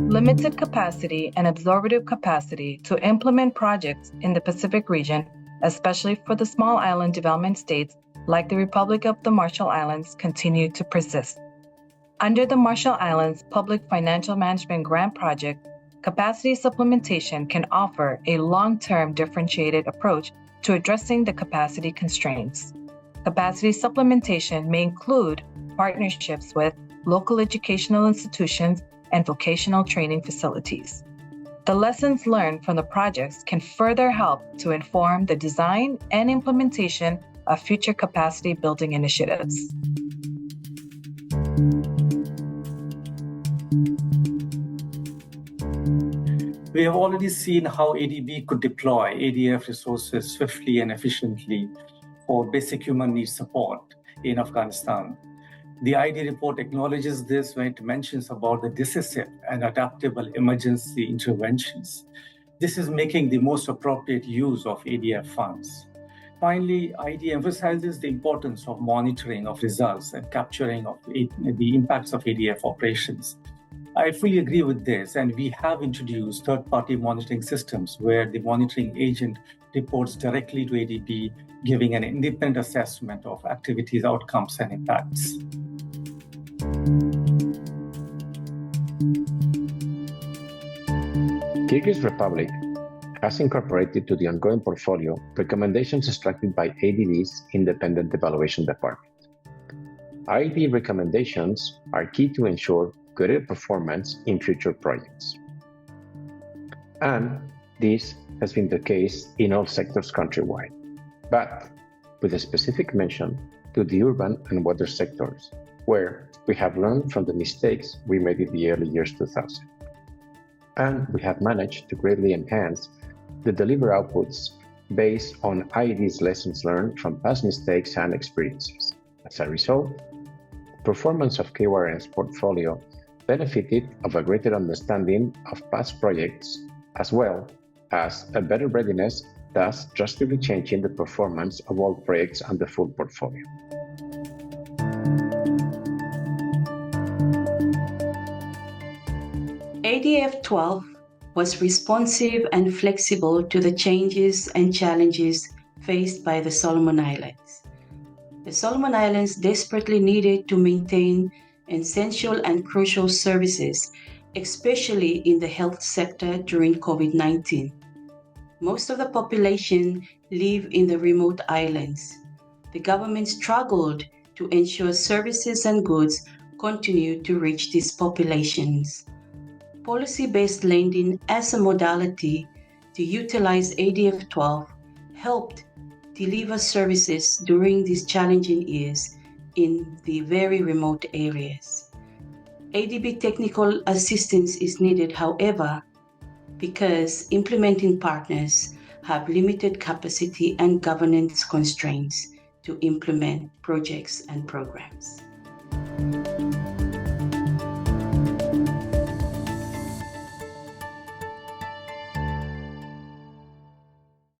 Limited capacity and absorptive capacity to implement projects in the Pacific region, especially for the small island development states like the Republic of the Marshall Islands, continue to persist. Under the Marshall Islands Public Financial Management Grant Project, capacity supplementation can offer a long-term differentiated approach to addressing the capacity constraints. Capacity supplementation may include partnerships with local educational institutions and vocational training facilities. The lessons learned from the projects can further help to inform the design and implementation of future capacity building initiatives. We have already seen how ADB could deploy ADF resources swiftly and efficiently for basic human needs support in Afghanistan. The ID report acknowledges this when it mentions about the decisive and adaptable emergency interventions. This is making the most appropriate use of ADF funds. Finally, ID emphasizes the importance of monitoring of results and capturing of the impacts of ADF operations. I fully agree with this, and we have introduced third-party monitoring systems where the monitoring agent reports directly to ADB, giving an independent assessment of activities, outcomes, and impacts. Kyrgyz Republic has incorporated to the ongoing portfolio recommendations extracted by ADB's Independent Evaluation Department. ID recommendations are key to ensure greater performance in future projects. And this has been the case in all sectors countrywide, but with a specific mention to the urban and water sectors, where we have learned from the mistakes we made in the early years 2000. And we have managed to greatly enhance the delivery outputs based on IED's lessons learned from past mistakes and experiences. As a result, performance of KYRN's portfolio benefited of a greater understanding of past projects, as well as a better readiness, thus drastically changing the performance of all projects on the full portfolio. ADF 12 was responsive and flexible to the changes and challenges faced by the Solomon Islands. The Solomon Islands desperately needed to maintain essential and crucial services, especially in the health sector during COVID-19. Most of the population live in the remote islands. The government struggled to ensure services and goods continue to reach these populations. Policy-based lending as a modality to utilize ADF 12 helped deliver services during these challenging years in the very remote areas. ADB technical assistance is needed, however, because implementing partners have limited capacity and governance constraints to implement projects and programs.